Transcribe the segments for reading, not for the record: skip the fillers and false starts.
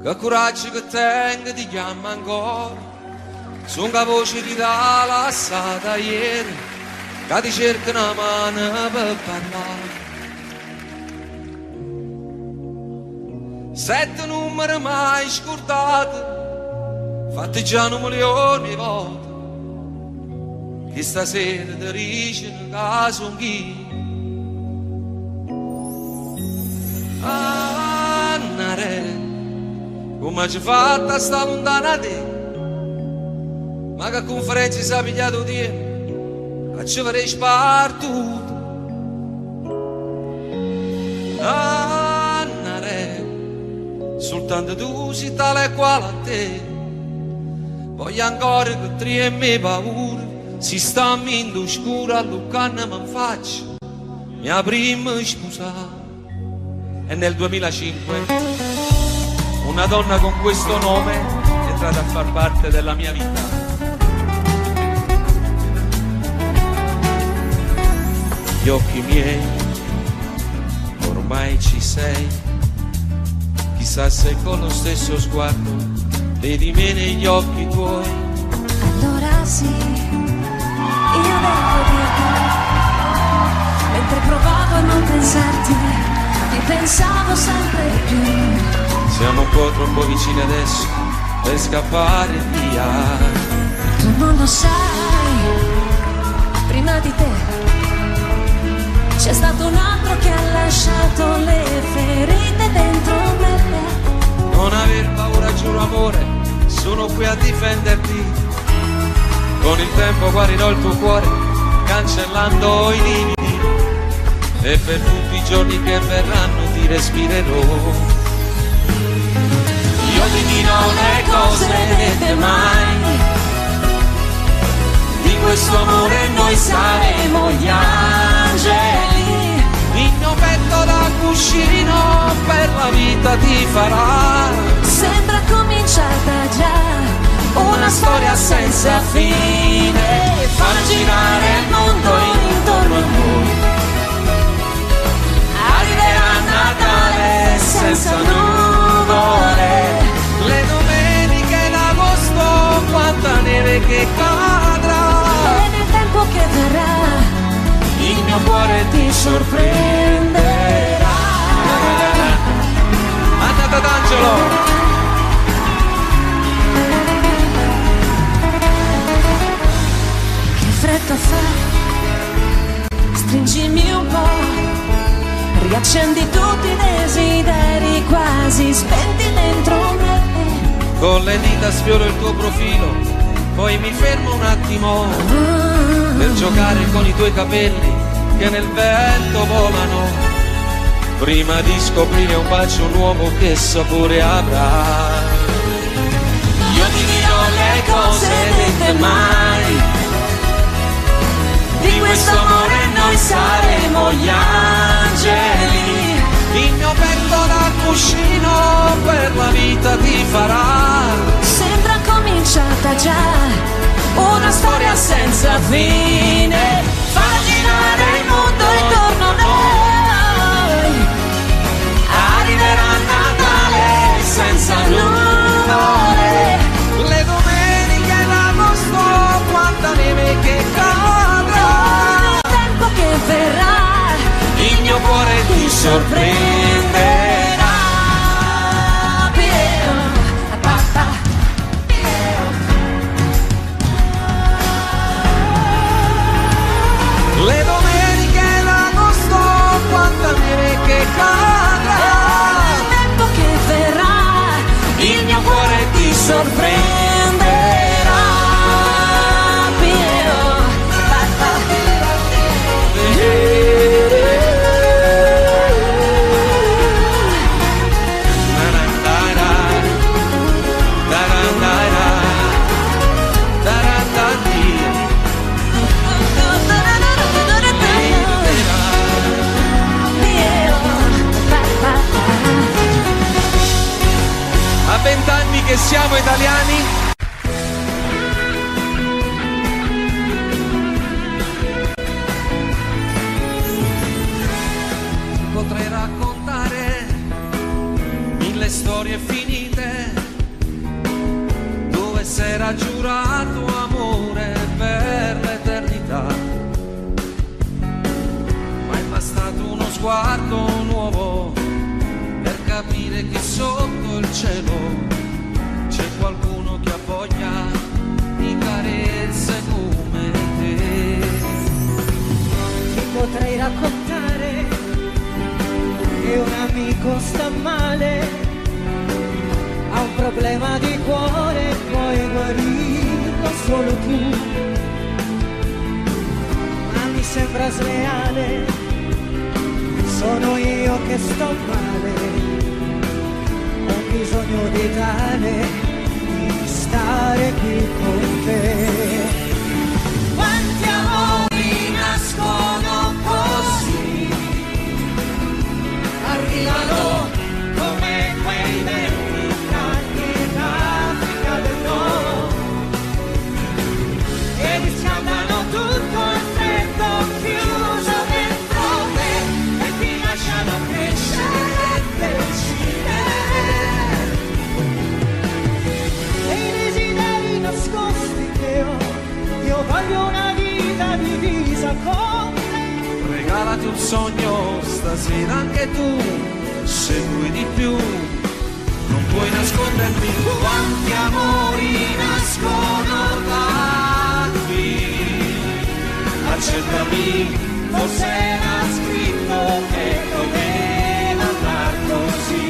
Che coraggio che tengo ti chiamo ancora, sono la voce di da lassata ieri, che ti cerca una mano per parlare. 7 numeri mai scordati, fatti già 1 milione di volte, che stasera ti dicono che sono chi. Annare, come ci fatta sta lontana te, ma che conferenza si è pigliato di a ci avrei spartuto. Annare, soltanto tu sei tale e quale a te, voglio ancora che tremi paura, si sta in scura a Lucana mi faccio mia prima scusa. E nel 2005 una donna con questo nome è entrata a far parte della mia vita. Gli occhi miei, ormai ci sei, chissà se con lo stesso sguardo vedi me negli occhi tuoi. Allora sì, io devo dirti, mentre provavo a non pensarti, ti pensavo sempre di più. Siamo un po' troppo vicini adesso per scappare via. Tu non lo sai, prima di te c'è stato un altro che ha lasciato le ferite dentro me. Non aver paura, giuro amore, sono qui a difenderti. Con il tempo guarirò il tuo cuore, cancellando i limiti, e per tutti i giorni che verranno ti respirerò. Io ti dirò le cose dette mai, di questo amore noi saremo gli angeli. Il mio petto da cuscino per la vita ti farà. Sembra cominciata già una storia senza fine, far girare il mondo intorno a noi. Arriverà Natale senza nuvole, le domeniche d'agosto, quanta neve che cadrà. e nel tempo che verrà il mio cuore ti sorprenderà. Andate d'Angelo. Che fretta fa, stringimi un po', riaccendi tutti i desideri quasi spenti dentro me. Con le dita sfioro il tuo profilo, poi mi fermo un attimo per giocare con i tuoi capelli che nel vento volano, prima di scoprire un bacio nuovo che sapore avrà. Io ti dirò le cose dette mai, di questo amore noi saremo gli angeli. Il mio petto da cuscino per la vita ti farà. Sembra cominciata già una storia senza fine, far girare il mondo intorno a noi. Arriverà Natale senza nuvole, Le domeniche d'agosto, quanta neve che cadrà. il tempo che verrà Il mio cuore ti sorprenderà. Le domeniche d'agosto, quanta neve che cadrà. Il tempo che verrà il mio cuore ti sorprenderà. A 20 anni che siamo italiani, potrei raccontare 1000 storie finite ha giurato amore per l'eternità, ma è bastato uno sguardo nuovo per capire che sotto il cielo c'è qualcuno che ha voglia di carezze come te. Ti potrei raccontare che un amico sta male, ha un problema di cuore, puoi guarirlo solo tu, ma mi sembra sleale, sono io che sto male, ho bisogno di tale, di stare qui con te. Quanti amori nascono così, arrivano come quei venti caldi d'Africa del Nord e riscaldano tutto al freddo chiuso dentro me e ti lasciano crescere decidere. E i desideri nascosti che ho, io voglio una vita divisa con te. Regalati un sogno stasera anche tu, se vuoi di più non puoi nascondermi. Quanti amori nascono da qui, accettami, forse era scritto che doveva andar così.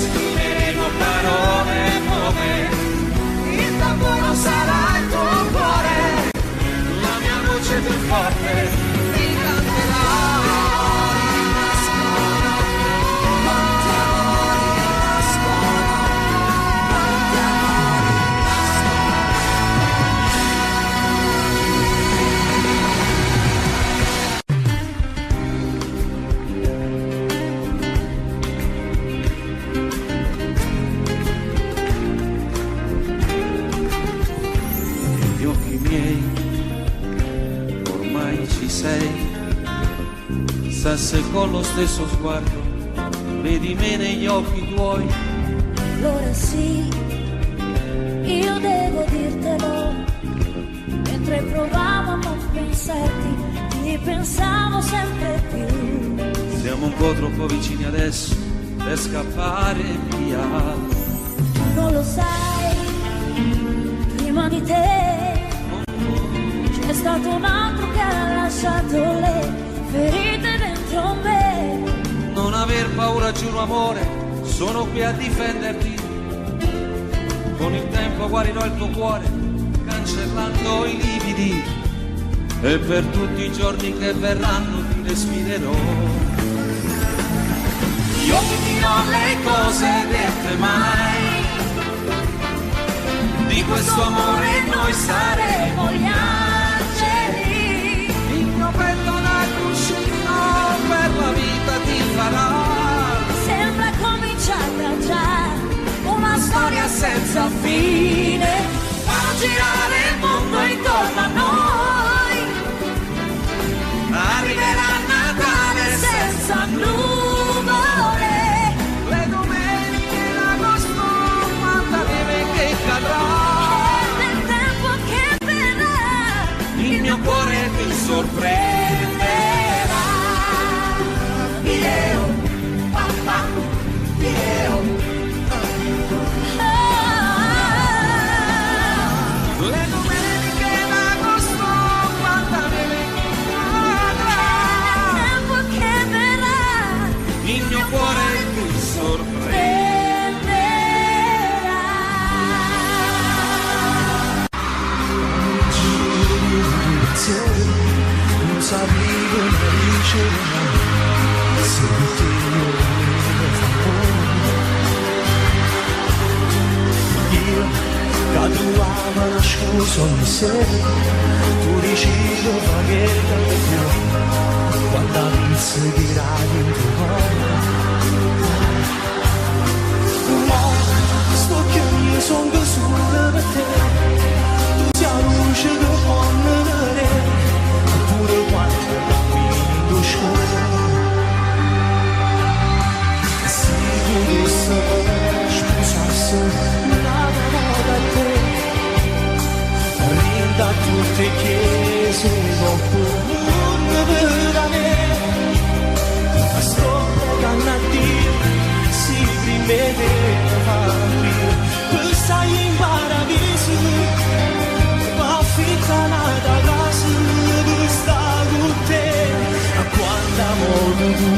Scriveremo parole nuove, il tamburo sarà il tuo cuore, la mia voce più forte ti canterà. Negli occhi miei ormai ci sei, sa se con lo stesso sguardo vedi me negli occhi tuoi. Allora sì, io devo dirtelo, mentre provavo a non pensarti, ti pensavo sempre più. Siamo un po' troppo vicini adesso per scappare via. Tu non lo sai, prima di te c'è stato un altro che ha lasciato le ferite dentro me. Non aver paura, giuro amore, sono qui a difenderti. Con il tempo guarirò il tuo cuore, cancellando i lividi, e per tutti i giorni che verranno ti respirerò. Io ti dirò le cose dette mai, di questo amore noi saremo gli angeli. Il mio petto da cuscino per la vita ti farà. Sembra cominciata già una storia senza fine, fa girare il mondo intorno a noi. Arriverà Natale senza nuvole, Le domeniche d'agosto, quanta neve che cadrà. e nel tempo che verrà Il mio cuore ti sorprenderà. io, papà, io. Le domeniche d'agosto, quanta neve che cadrà. Tempo che verrà Il mio cuore ti sorprenderà. Non sapevo una ricevere, se ti io caduavo nascosto in sé, tu dicevo che da più, quando mi seguirai in tuo cuore. Sto che mi sono solo per te, tu sei luce che può venire, pure quando cammino scuro. Se tu dovessi sposasse, nada moda me devo fare per stai in paradiso ma fitta nata casa per sta con te quando amore tu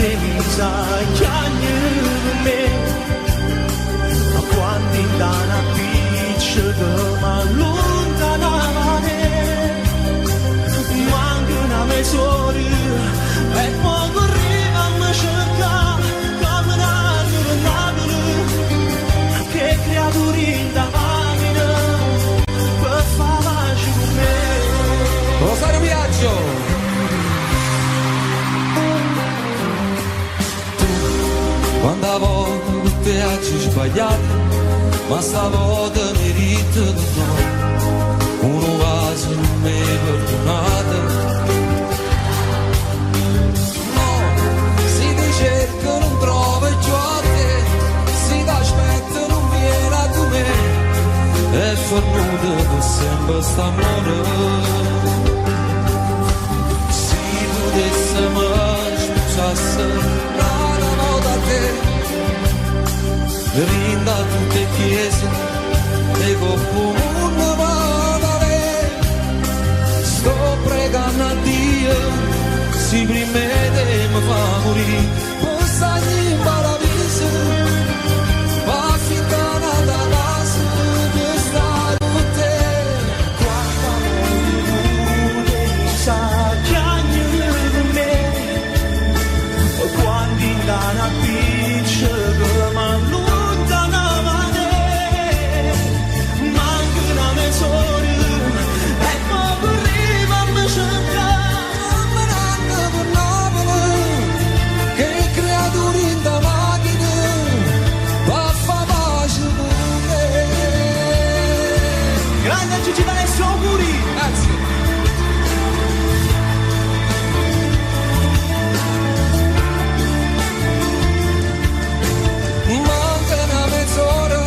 devi sai chiagni per me ma quando in dana piccia che m'allontanava manca una mezz'ora e poi correva a me cercare che creature da macchina per far pace con me. Rosario Viaggio. Tu quando volte tutte aggi sbagliate ma stavolta merito di no uno vaso non mi perdonate no si ti cerca non trova il gioco si ti aspetta non viene a me e fornuto per sempre st'amore si potesse mai smucciasse la volta a te rinda tutte chiese e comune vale sto pregando a Dio si prima te mi fa morire poi stai in paradiso va fittana da casa per stare con te quando tu sa chiagni per me quando in dana piccia che m'allontanava manca una mezz'ora e poi correva a me cercare per Napoli che creature in da macchina va a fa pace con me grande Gigi D'Alessio auguri grazie manca una mezz'ora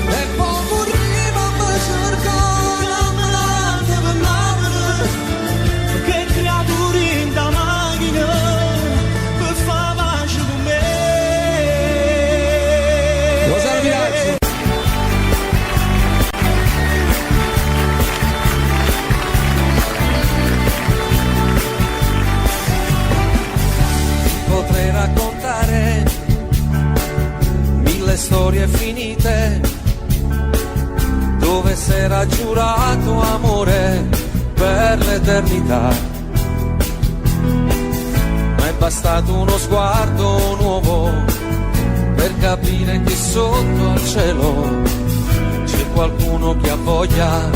e poi correva a me cercare per Napoli che creature in da macchina per far pace con me Rosario Viaggio. Potrei raccontare mille storie finite dove s'era giurato amore per l'eternità ma è bastato uno sguardo nuovo per capire che sotto al cielo c'è qualcuno che ha voglia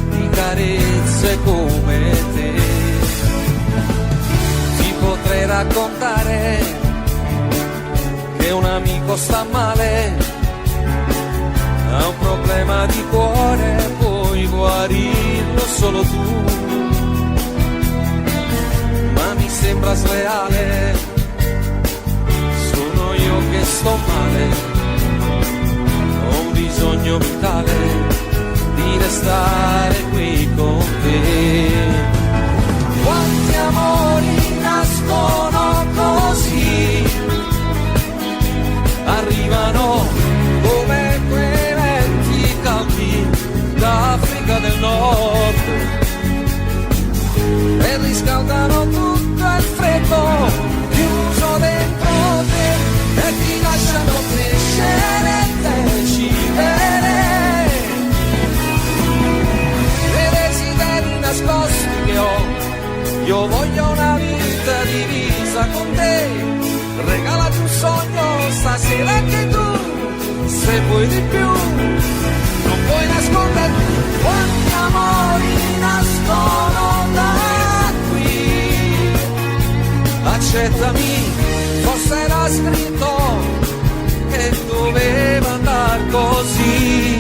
di carezze come te ti potrei raccontare che un amico sta male, ha un problema di cuore, puoi guarirlo solo tu. Ma mi sembra sleale, sono io che sto male, ho un bisogno vitale di restare qui con te. Quanti amori nascono così, arrivano come quei venti caldi d'Africa del Nord e riscaldano tutto il freddo chiuso dentro te e ti lasciano crescere e decidere dei desideri nascosti che ho. Io voglio una vita divisa con te, regalati un sogno stasera anche tu, se vuoi di più, non puoi nasconderti. Quanti amori nascono da qui, accettami, forse era scritto che doveva andare così.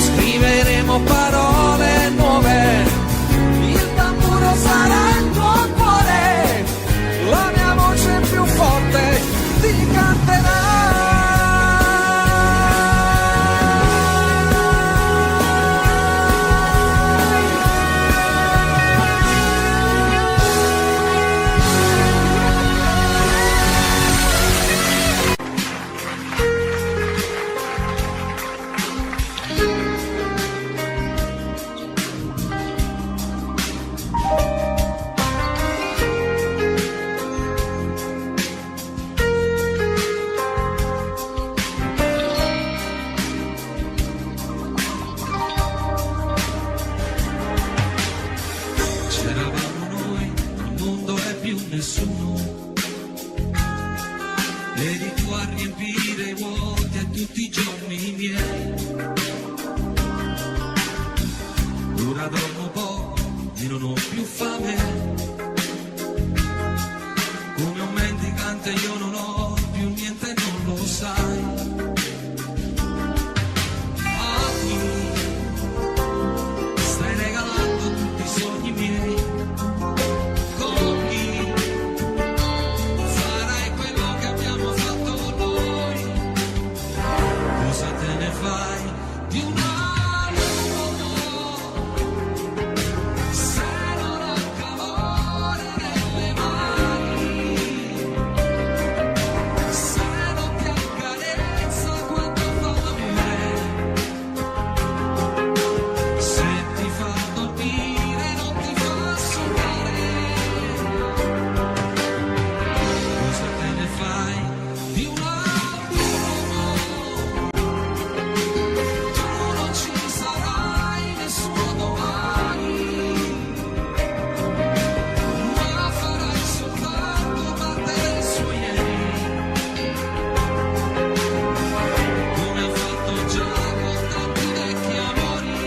Scriveremo parole nuove, il tamburo sarà il tuo cuore, la mia voce più forte ti canterà. nessuno, vedi tu a riempire i vuoti a tutti i giorni miei. Ora dormo poco e non ho più fame, come un mendicante io non ho più niente, non lo sai. Stai regalando tutti i sogni miei, con chi farai quello che abbiamo fatto noi, cosa te ne fai di un altro uomo, se non ho calore nelle mani, se non ti accarezza quando fa me, se ti fa dormire non ti fa sognare, cosa te ne fai di un altro uomo? Tu non ci sarai nessuno domani, ma farai soltanto parte del suo ieri, come ha fatto già con tanti vecchi amori.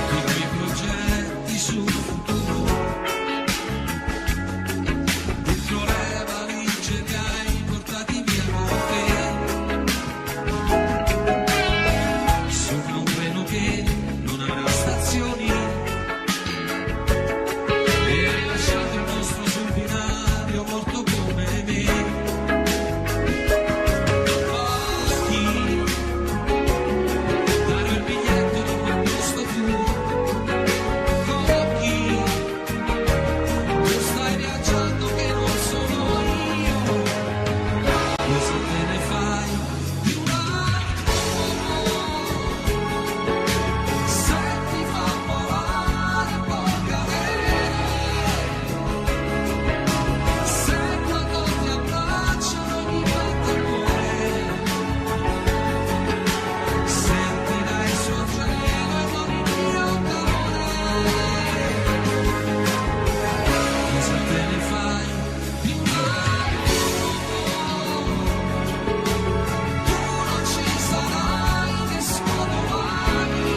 Tutti i tuoi progetti sul futuro, dentro le valigie che hai portati via con te, sopra un treno che non avrà stazioni, e hai lasciato il nostro sul binario morto come me. Occhi, darò il biglietto dopo il posto tuo, con chi tu stai viaggiando che non sono io, cosa te ne fai di un altro uomo, se ti fa volare può cadere, se quando ti abbracciano mi batte il cuore, sentirai il suo gelo e non il mio calore, cosa te ne fai di un altro uomo? Tu non ci sarai nessuno domani,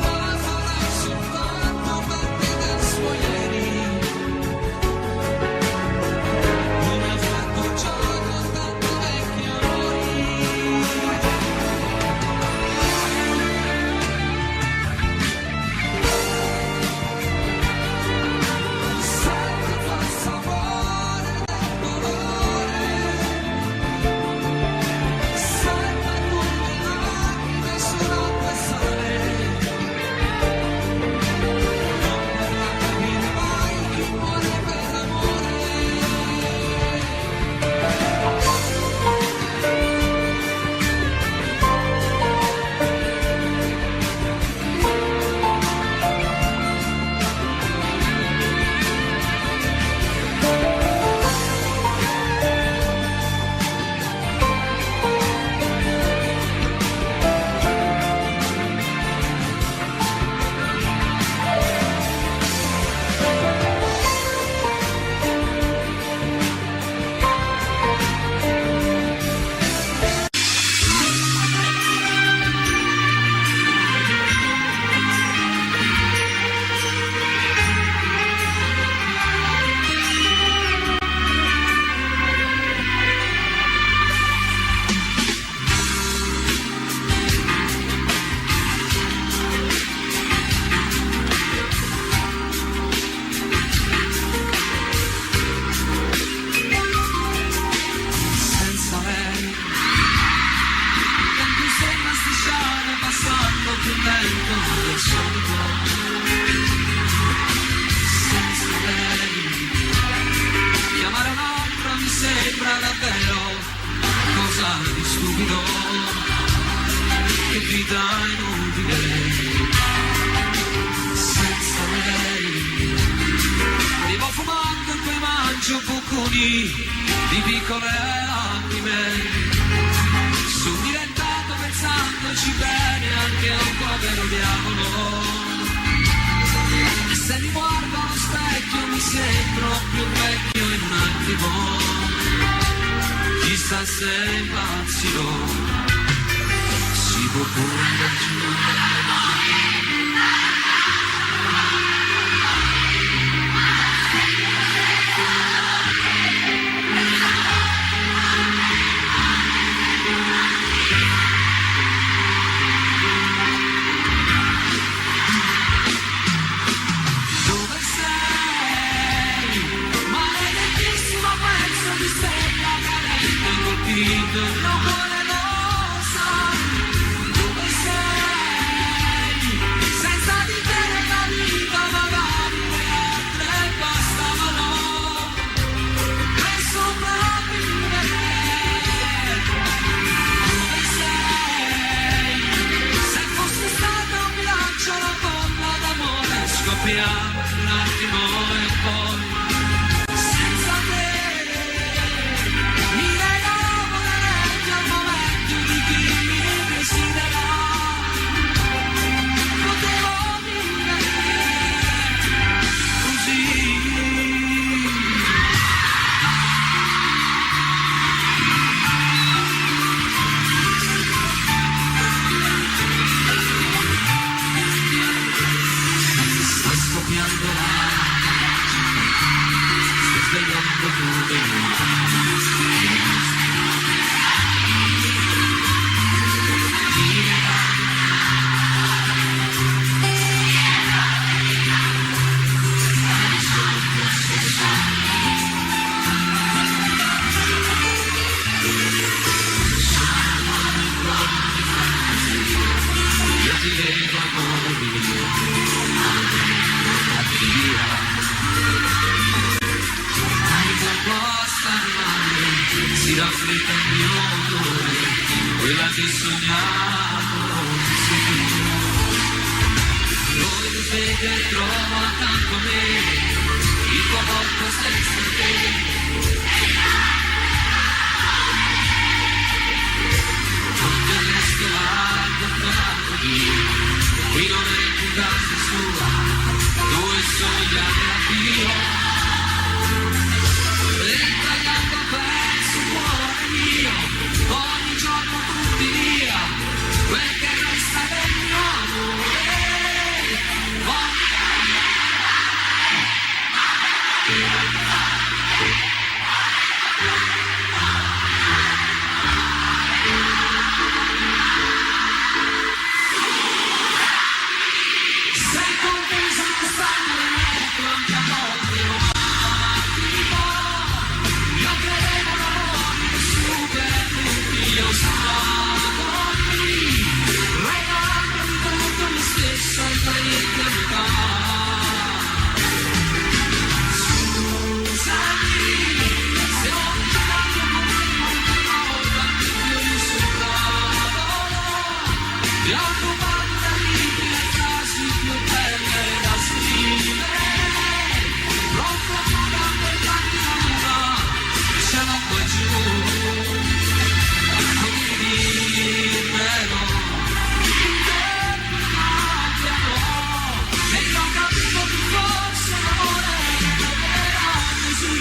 ma farai soltanto parte del suo ieri, come ha fatto già con tanti vecchi amori. Se ti fa sapore del dolore, se per tutte lacrime sull'acqua e sale, non vorrà capire mai chi muore per amore. Senza lei il tempo sembra strisciare passando più lento del solito, senza lei chiamare un'altra mi sembra davvero cosa di stupido, che vita inutile, senza lei arrivo fumando e poi mangio bocconi di piccole lacrime, sono diventato pensandoci bene anche un povero diavolo, sei proprio vecchio in un attimo, chissà se impazzirò, si può pure immaginare. Un attimo e poi senza te mi regalavo la legge al momento di chi mi desidera. Potevo vivere così. Sta scoppiando si raffletta il mio odore, quella che sognavo voi vede e trovo accanto a me il tuo corpo senza te. Non ti resto l'altro qui non è più casa sua, dove sono gli anni addio. Ogni giorno tutti via, quel che resta del mio amore. Sei contesa che stanno quante volte ho attimo, io credevo l'amore super tutti, io sono qui, regalandomi tutto me stesso in eternità. Scusami se ho girato come una volta che io sono ti ho rubato da libri e frasi più belle da scrivere, pronto a fare la chiamata, ce l'ho qua giù, condividermelo, e non capivo più forse l'amore era così.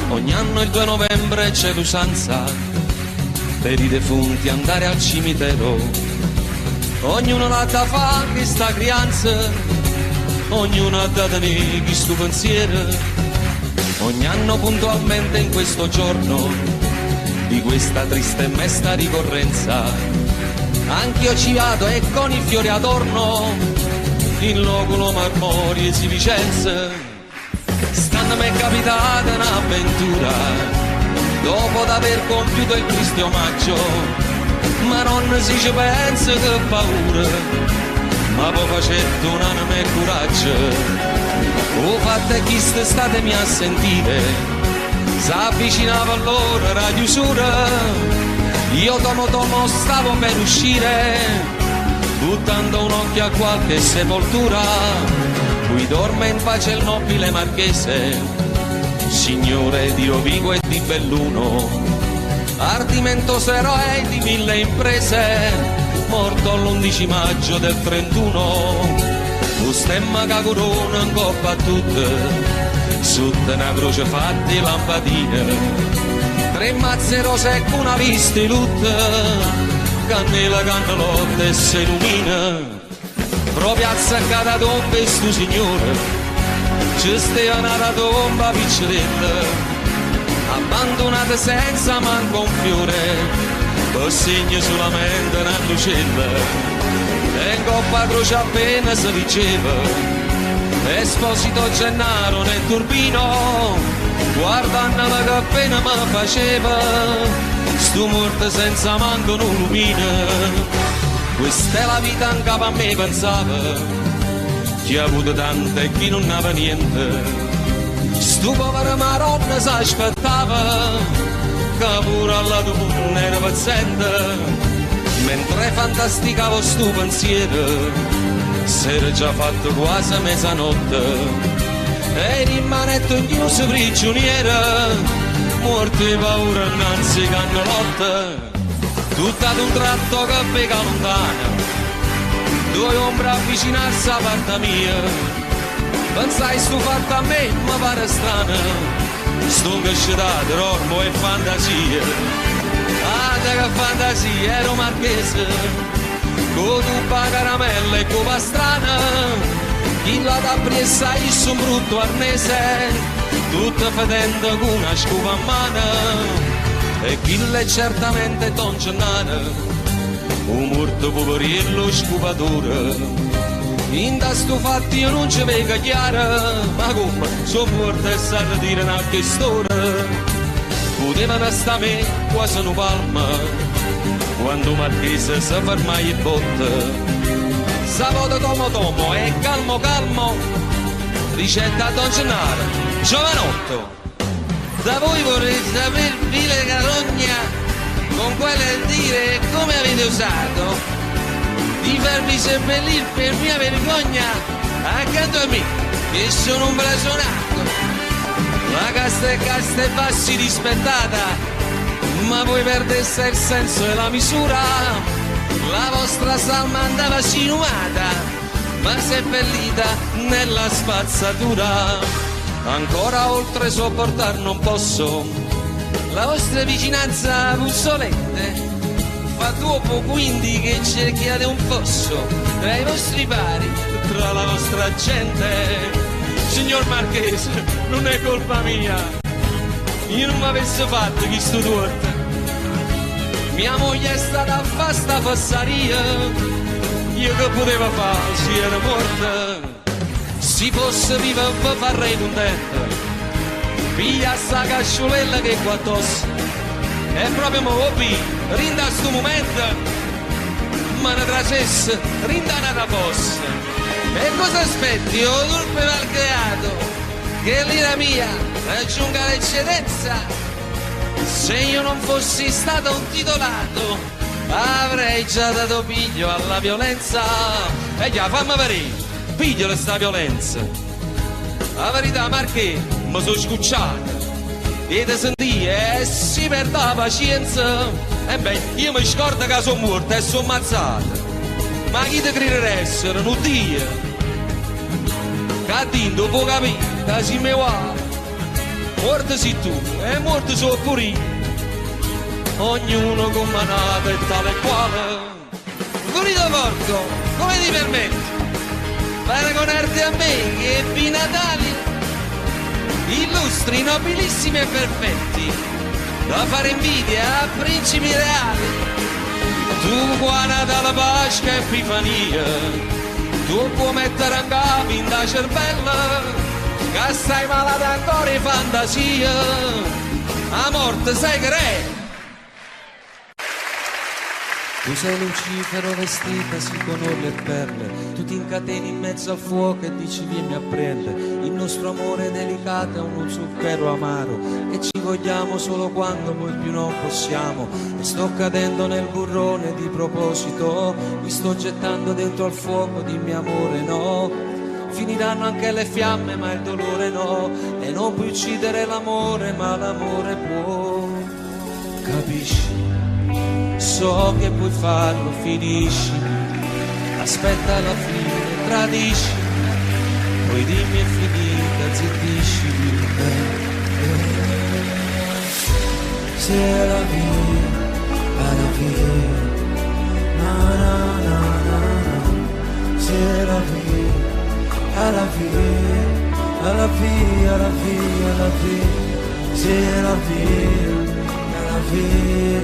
Ogni anno il 2 novembre c'è l'usanza per i defunti andare al cimitero. Ognuno la da fa che sta crianza, ognuno ha da tenere chi sto pensiero. Ogni anno puntualmente in questo giorno di questa triste e mesta ricorrenza, anch'io ci vado e con i fiori adorno in loculo marmorie si Vicenza. Stanno mi è capitata un'avventura dopo d'aver compiuto il triste omaggio, ma non si ci pensa che paura, ma poi facendo un'anima e coraggio. O fatte chi state mi a sentire, s'avvicinava allora la chiusura, io tomo stavo per uscire, buttando un occhio a qualche sepoltura, qui dorme in pace il nobile marchese, Signore Dio vivo e di Belluno, ardimentoso eroe di mille imprese, morto l'11 maggio del 31, lo stemma che corona in coppa a tutte, sotto una croce fatti lampadine, 3 mazze rose con una vista di lutte, cannella, cannellotte e si illumina, proprio azzaccata tomba e stu signore, ci stava una tomba piccerella, abbandonata senza manco un fiore, per segno solamente una lucella, e in coppa a croce appena si diceva, Esposito Gennaro nel turbino, guardandola che appena mi faceva, sto morto senza manco un lumina, questa è la vita in capo a me pensava, chi ha avuto tante e chi non aveva niente. Sto povero maronna si aspettava che pure alla tua era paziente, mentre fantasticavo sto pensiero s'era già fatto quasi mezzanotte e rimanetto chiuso prigioniera, morto di paura innanzi cannolotte, tutto ad un tratto che pega lontana, 2 ombre avvicinarsi a parte mia. Pensai sto fatto a me, ma pare strano, sto crescitato, ormo e fantasia. Ah, che fantasia, ero marchese, con tuppa caramella e con pastrana, chi la da pressa io un brutto arnese, tutta fedendo con una scupa a mano, e chi l'è certamente Don Gennaro, un morto poveriello scupatore. In da sto fatti io non ci vedo chiaro, ma come sono morto e sa dire una storia, potevano sta me quasi una palma, quando Marchese si ferma e botta, sabato tomo e calmo calmo, ricetta Don Gennaro, giovanotto, da voi vorrei sapere vile carogna, con quelle dire come avete usato, di farmi seppellire per mia vergogna accanto a me che sono un blasonato, la casta e bassi rispettata, ma voi perdeste il senso e la misura, la vostra salma andava sinumata ma seppellita nella spazzatura, ancora oltre sopportar non posso la vostra vicinanza puzzolente, fa dopo quindi che cerchiate un fosso tra i vostri pari, tra la vostra gente. Signor Marchese, non è colpa mia, io non mi avessi fatto questo torto, mia moglie è stata a fare sta fassaria, io che poteva fare se era morta, se fosse viva farei contenta, piglia sta casciolella che qua addosso, e proprio mo rinda a sto momento, ma ne tracesse, rinda una fossa. E cosa aspetti, o turpe malcreato, che l'ira mia raggiunga l'eccedenza? Se io non fossi stato un titolato, avrei già dato piglio alla violenza. E già, fammi vedere, piglio sta violenza. La verità, Marché, mi sono scucciato. E te sentì e si perde la pazienza, e beh, io mi scordo che sono morto e sono ammazzato, ma chi te crederessero, non Dio, che dito può capire, che si mi va, morto sei tu e morto sono pure io, ognuno con manata e tale e quale, Gurito Porco, come ti permetti, paragonarti a me che ebbi Natali, illustri, nobilissimi e perfetti, da fare invidia a principi reali, tu guarda dalla Pasqua e Epifania, tu puoi mettere a capo in da cervella, che stai malato ancora in fantasia, a morte sei che re. Tu sei Lucifero vestita sì con orle e perle, tu ti incateni in mezzo al fuoco e dici vieni a prendere, il nostro amore delicato è uno zucchero amaro, e ci vogliamo solo quando poi più non possiamo, e sto cadendo nel burrone di proposito, mi sto gettando dentro al fuoco di mio amore, no, finiranno anche le fiamme ma il dolore no, e non puoi uccidere l'amore ma l'amore può. Capisci? So che puoi farlo, finisci, aspetta la fine, tradisci, poi dimmi è finita, zittisci. C'est la vie, à la vie, na na na na na. C'est la vie, à la vie, à la vie, à la vie, à la vie. C'est la vie, à la vie,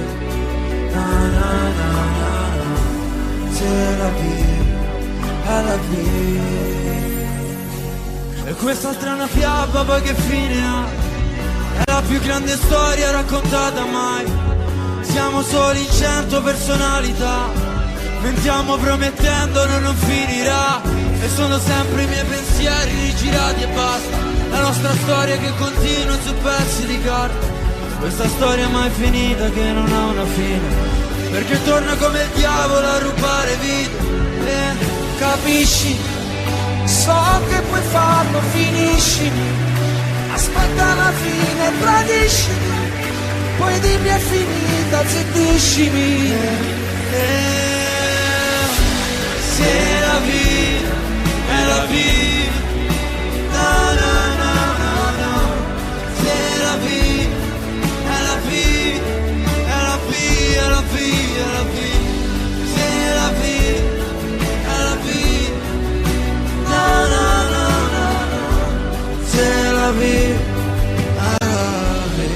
na na na na na. C'est la vie, à la vie. E quest'altra è una fiaba, poi che fine ha? È la più grande storia raccontata mai. Siamo soli in 100 personalità. Mentiamo promettendo non finirà. E sono sempre i miei pensieri rigirati e basta. La nostra storia che continua su pezzi di carta. Questa storia mai finita che non ha una fine, perché torna come il diavolo a rubare vite. Capisci? So che puoi farlo, finisci, aspetta la fine, tradisci, poi dimmi è finita, zittiscimi. C'est la vie, è la vie, na na na na na. C'est la vie, è la vie, è la vie, è la vie, è la vie. C'est la vie, è la vie, na na na na na. C'est la vie, è la vie.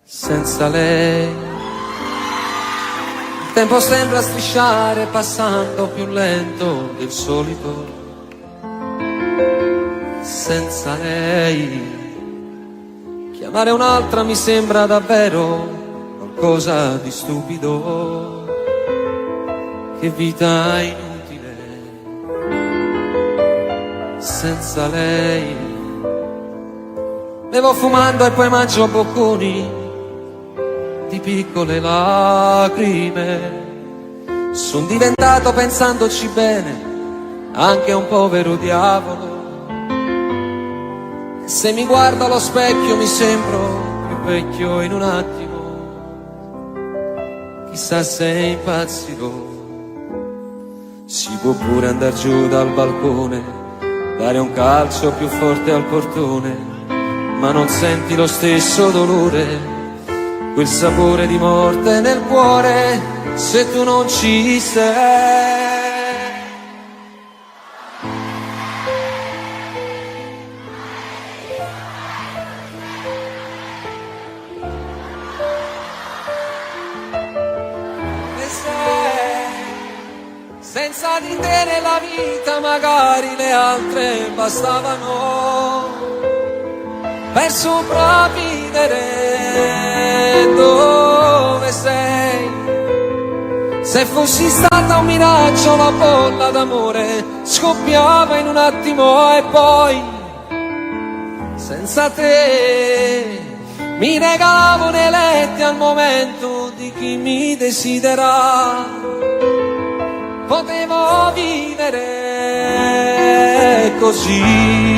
Senza lei il tempo sembra strisciare passando più lento del solito. Senza lei chiamare un'altra mi sembra davvero qualcosa di stupido. Che vita inutile senza lei. Bevo fumando e poi mangio bocconi di piccole lacrime. Son diventato, pensandoci bene, anche un povero diavolo. E se mi guardo allo specchio mi sembro più vecchio in un attimo. Chissà se impazzirò. Si può pure andar giù dal balcone, dare un calcio più forte al portone, ma non senti lo stesso dolore, quel sapore di morte nel cuore, se tu non ci sei. E sei, senza di te nella vita magari le altre bastavano per sopravvivere. Dove sei? Se fossi stata un miraggio la bolla d'amore scoppiava in un attimo e poi senza te mi regalavo nei letti al momento di chi mi desidera. Potevo vivere così.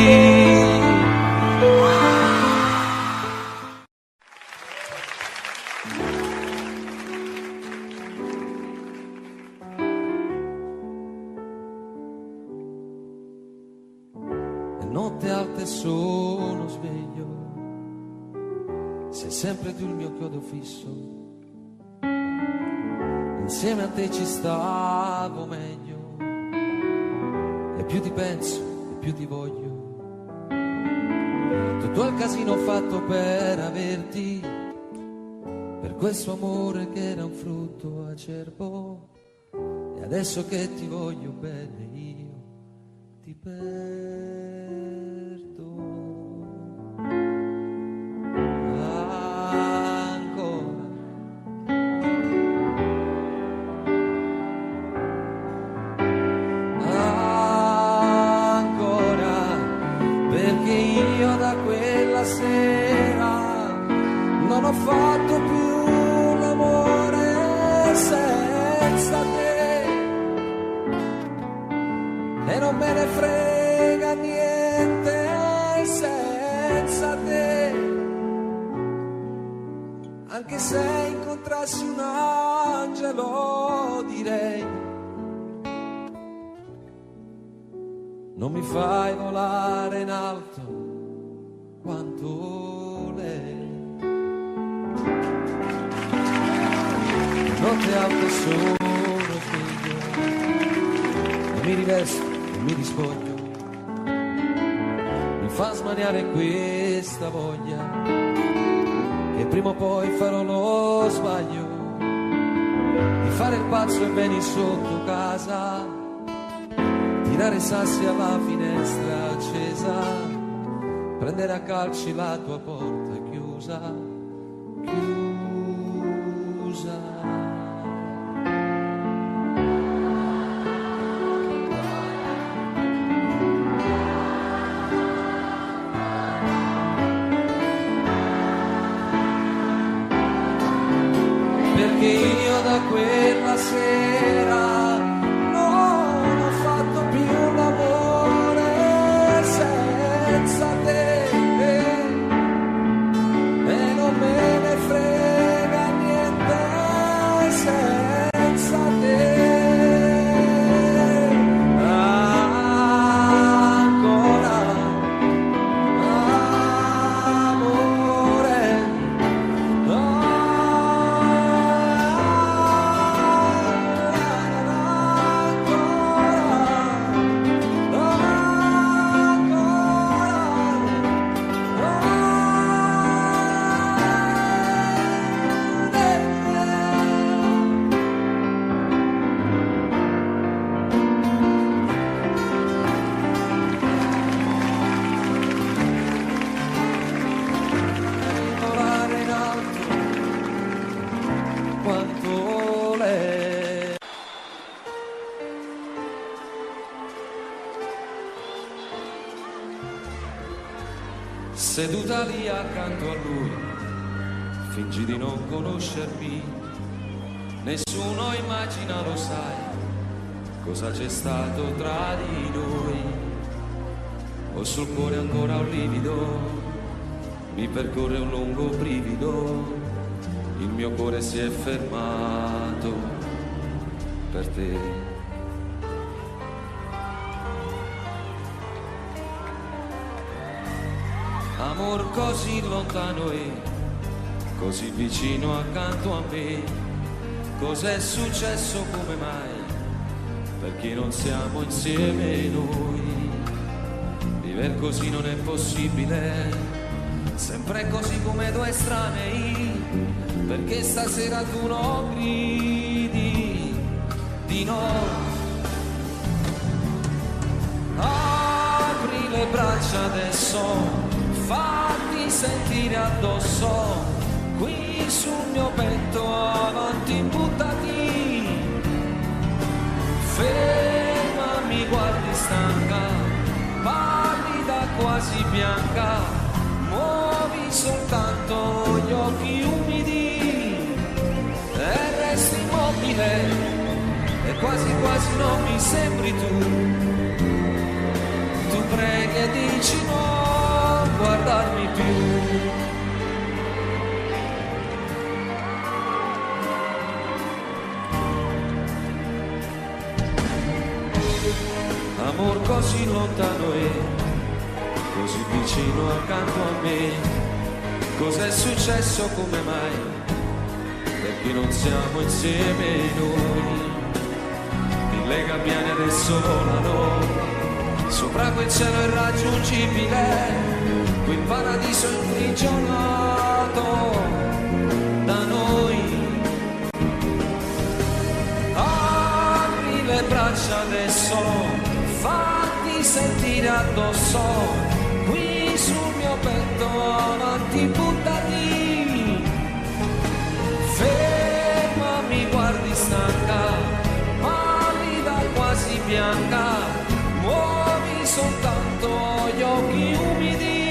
Notte alta e sono sveglio, sei sempre tu il mio chiodo fisso. Insieme a te ci stavo meglio, e più ti penso e più ti voglio. Tutto il casino fatto per averti, per questo amore che era un frutto acerbo. E adesso che ti voglio bene io ti perdo. Ancora quella sera non ho fatto più l'amore senza te e non me ne frega niente senza te, anche se incontrassi un angelo direi non mi fai volare in alto quanto lei. Notte alta sono figlio e mi rivesto e mi rispoglio, mi fa smaniare questa voglia che prima o poi farò lo sbaglio di fare il pazzo e venire sotto casa, tirare sassi alla finestra accesa, prendere a calci la tua porta chiusa, chiusa. Perché io da quella sera non ho fatto più l'amore senza te e non me ne frega niente senza te. Ancora amore, volare in alto quanto lei. Seduta lì accanto a lui, fingi di non conoscermi, nessuno immagina, lo sai, cosa c'è stato tra di noi. Ho sul cuore ancora un livido, mi percorre un lungo brivido, il mio cuore si è fermato per te. Amor così lontano e così vicino accanto a me, cos'è successo, come mai, perché non siamo insieme noi? Viver così non è possibile, sempre così come due estranei, perché stasera tu non gridi di no. Apri le braccia adesso, fatti sentire addosso, qui sul mio petto avanti buttati, ferma, mi guardi stanca, pallida quasi bianca, muovi soltanto gli occhi umidi e resti immobile e quasi quasi non mi sembri tu preghi e dici no, guardarmi più. Amor così lontano e così vicino accanto a me, cos'è successo, come mai, perché non siamo insieme noi? Mille gabbiani adesso volano sopra quel cielo irraggiungibile, quel paradiso imprigionato da noi. Apri le braccia adesso, fatti sentire addosso, qui sul mio petto avanti buttati, ferma, mi guardi stanca, pallida quasi bianca, muovi soltanto gli occhi umidi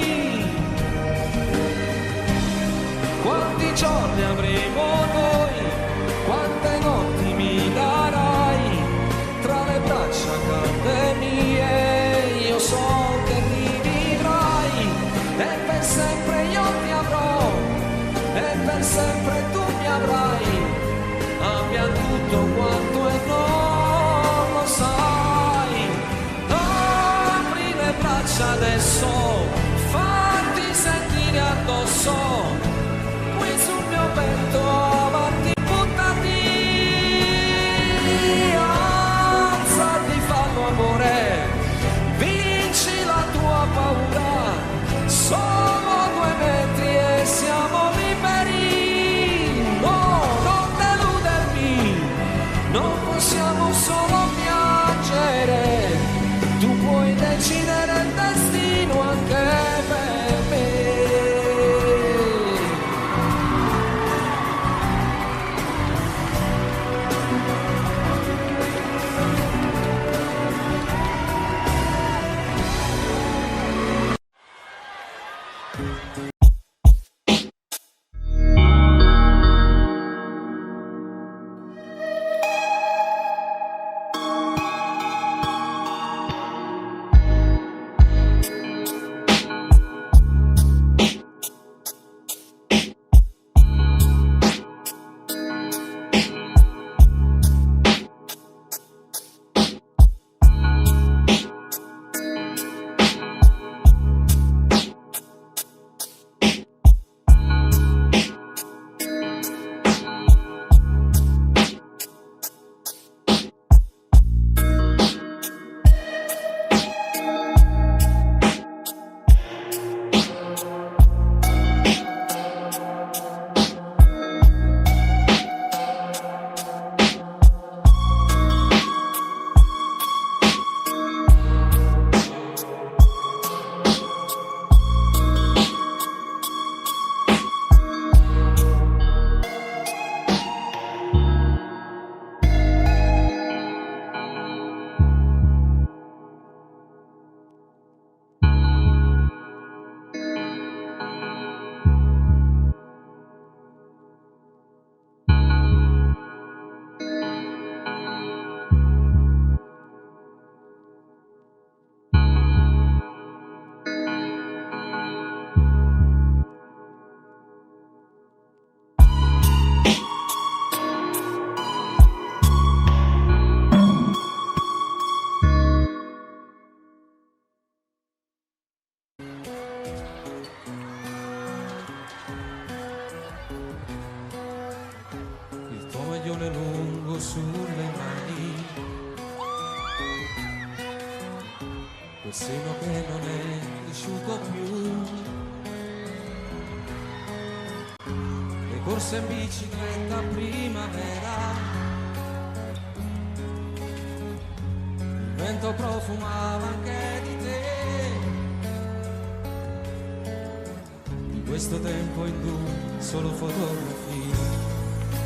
alzati, fallo amore, vinci la tua paura, solo 2 metri e siamo liberi. No, non deludermi, non possiamo solo piangere, tu puoi decidere il destino anche per me. Maglione lungo sulle mani, quel seno che non è cresciuto più, le corse in bicicletta a primavera, il vento profumava anche di te, in questo tempo in cui solo fotografie.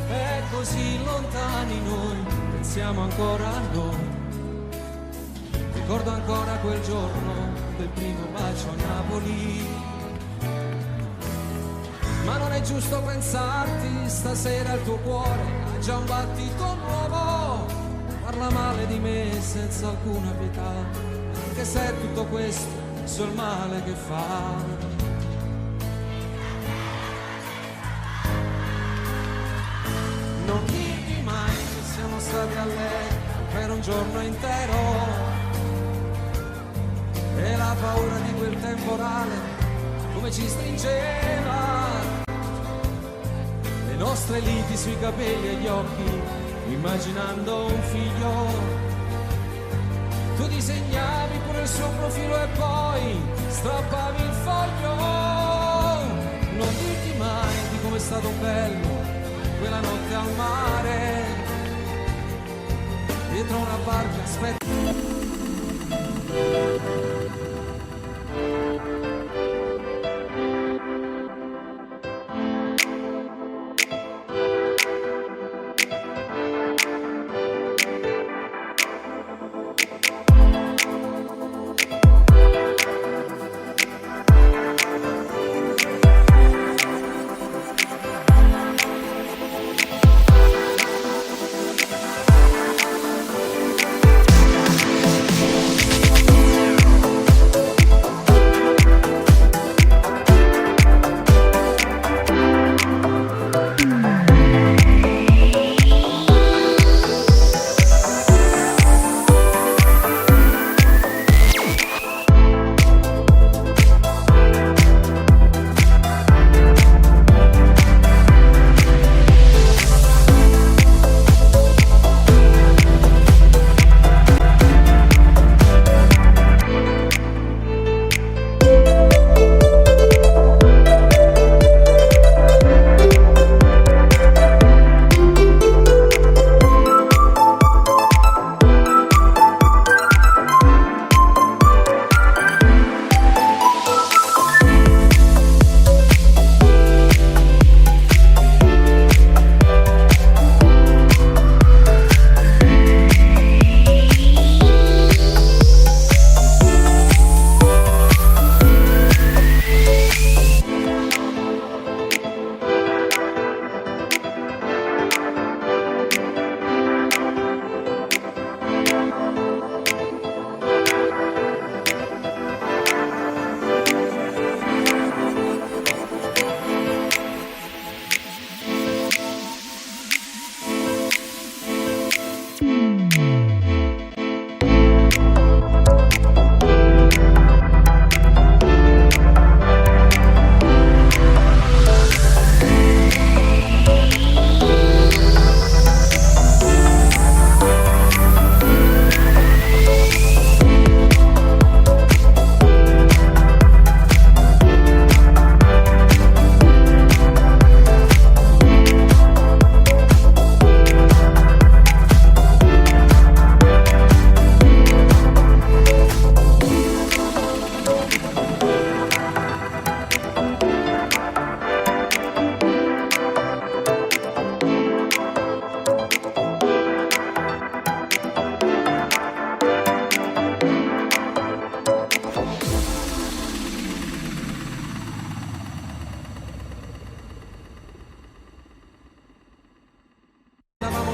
E così lontani noi, pensiamo ancora a noi. Ricordo ancora quel giorno del primo bacio a Napoli. Ma non è giusto pensarti, stasera il tuo cuore ha già un battito nuovo. Parla male di me senza alcuna pietà, anche se è tutto questo so il male che fa. Non dirmi mai che siamo stati a letto per un giorno intero e la paura di quel temporale come ci stringeva, le nostre liti sui capelli e gli occhi, immaginando un figlio. Tu disegnavi pure il suo profilo e poi strappavi il foglio. Non dirti mai di com'è stato bello quella notte al mare, dietro una barca aspetta.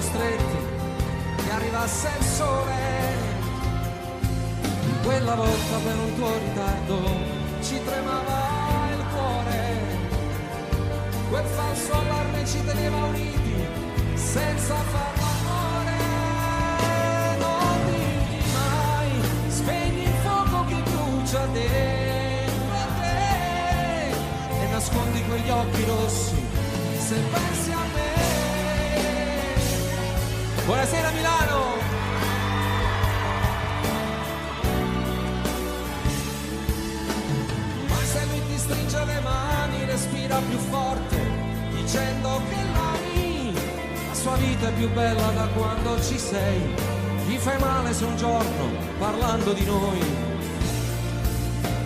Stretti che arrivasse il sole. Quella volta per un tuo ritardo ci tremava il cuore. Quel falso allarme ci teneva uniti senza far l'amore. Non dirgli mai, spegni il fuoco che brucia dentro a te e nascondi quegli occhi rossi se pensi a me. Buonasera Milano! Ma se lui ti stringe le mani, respira più forte, dicendo che l'ami, la sua vita è più bella da quando ci sei. Gli fai male se un giorno, parlando di noi,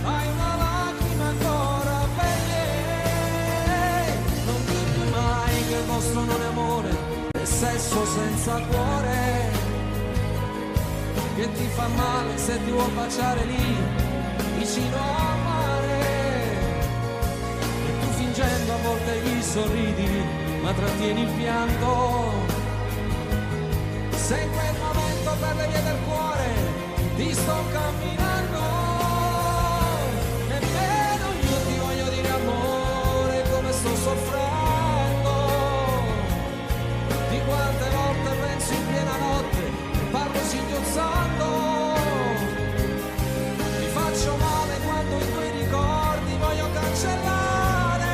hai una lacrima ancora per lei. Non dirgli mai che il vostro non è amore, sesso senza cuore, che ti fa male se ti vuol baciare lì vicino al mare, e tu fingendo a volte gli sorridi ma trattieni il pianto. Se in quel momento per le vie del cuore ti sto camminando, nemmeno io ti voglio dire amore come sto soffrendo. Quante volte penso in piena notte, parlo singhiozzando, mi faccio male quando i tuoi ricordi voglio cancellare.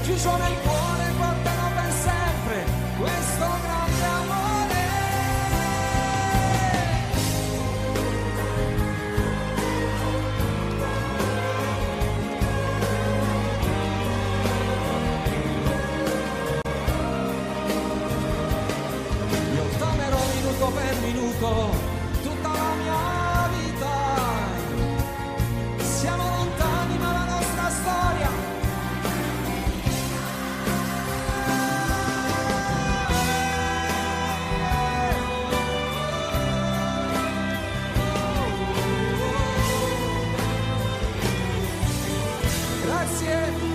Chiuso nel cuore porterò per sempre questo grande amore. Per minuto tutta la mia vita, siamo lontani ma la nostra storia grazie.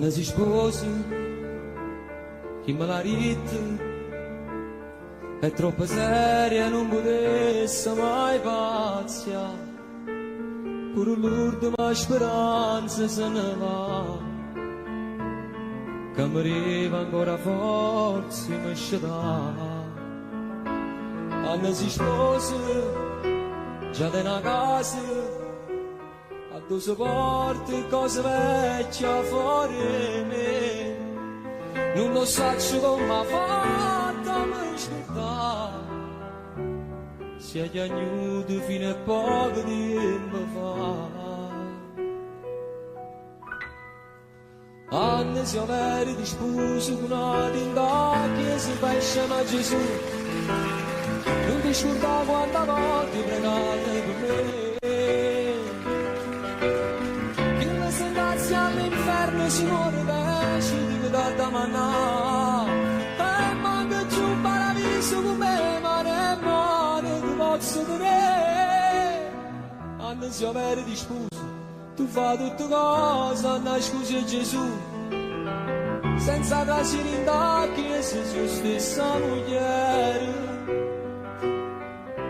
Anna si sposa, chi me l'ha detto, è troppo seria, non potesse mai paziare. Pure l'ultima speranza se ne va, che mi arriva ancora forza mi sceda. Anna si sposa, già da una casa, a due porte cose vecchie fuori me. Non lo so come ha fatto a mi scordare, si è piaciuto fino a poco tempo fa. Anni si avere di sposo con una tinta che si fa insieme a Gesù. Non ti scorda quante volte pregate per me, che la sentenza all'inferno si muore pesce di da manà. E manca giù un paradiso con me, ma ne male ti posso dire. Anni si avere di sposo, tu fai tutte cose, Anna scusi Gesù, senza trasire in tacchi se sua stessa moglie.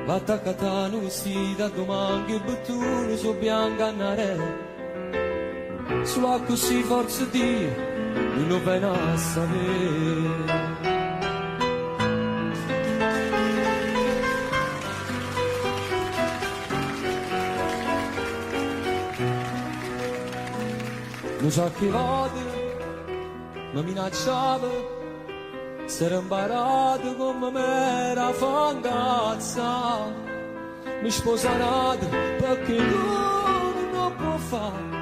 Va attaccata a vestita, domani che bottone su bianca a nare. Solo così forza Dio, non lo viene a sapere. Non so che volte mi minacciava, si era imparato come me era fangazza. Mi sposato perché lui non può fare,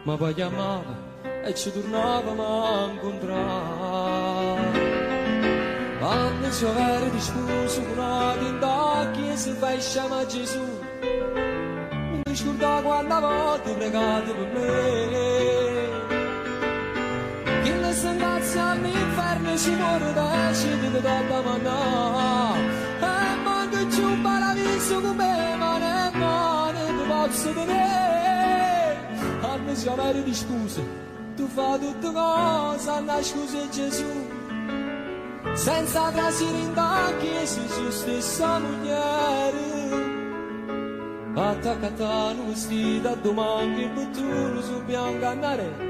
ma poi chiamava e ci tornavamo a incontrare. Quando si aveva di sposo con una tinta che si fa insieme a Gesù, non ti scordavo quante volte pregate per me, che la sentenza all'inferno si muore da scendere da manà. E manca giù un paradiso con me, ma ne male ti posso dire. Anni si avere di scuse, tu fai tutte cose, Anna scusa Gesù, senza trasire in tacchi se sua stessa moglie. Attaccata a vestita, domani che bottone su bianca andare.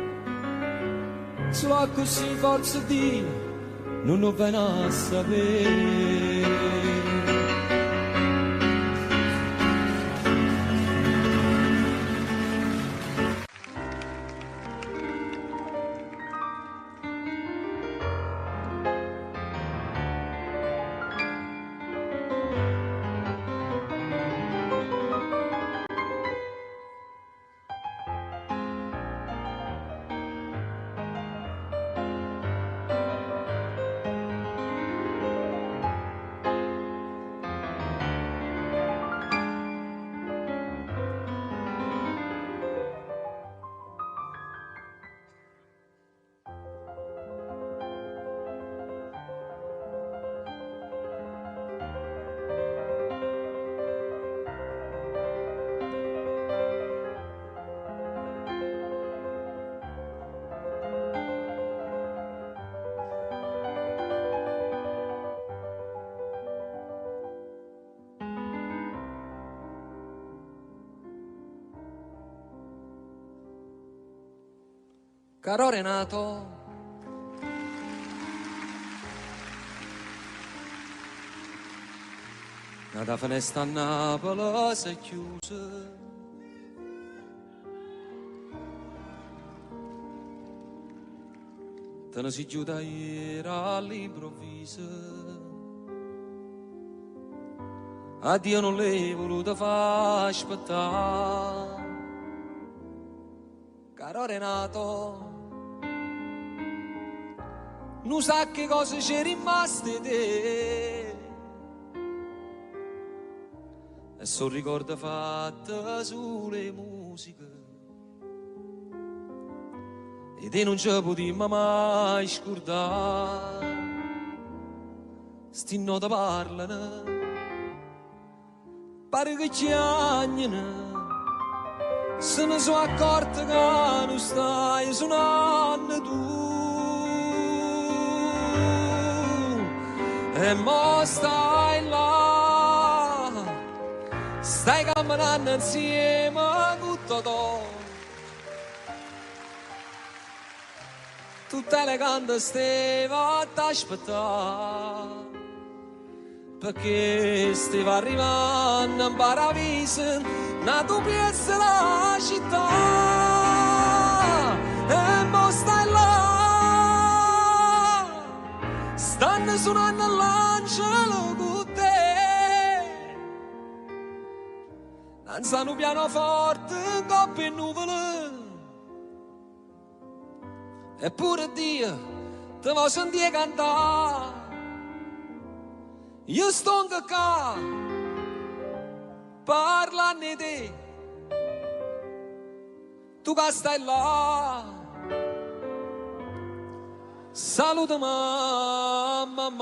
Solo così forza Dio, non lo viene a sapere. Caro Renato, la finestra a Napoli si è chiusa, te ne si chiude ieri all'improvviso. A Dio non l'hai voluto far aspettare. Caro Renato, non sa che cosa c'è rimasto te, e sono ricordi fatti sulle musiche, e te non ci potremmo mai scordare. Sti note parlano, pare che chiagnano, se ne sono accorto che non stai suonando tu. E mo stai là, stai camminando insieme con Totò. Tutte le canne steva ad aspettare, perché stava arrivando in paradiso una tua piazza la città. E mo stai là, stanno suonando l'angelo con te, danzano pianoforte in coppie e nuvole. Eppure Dio te vuoi sentire cantare. Io sto qua parlando di te, tu che stai là, saluta mamma.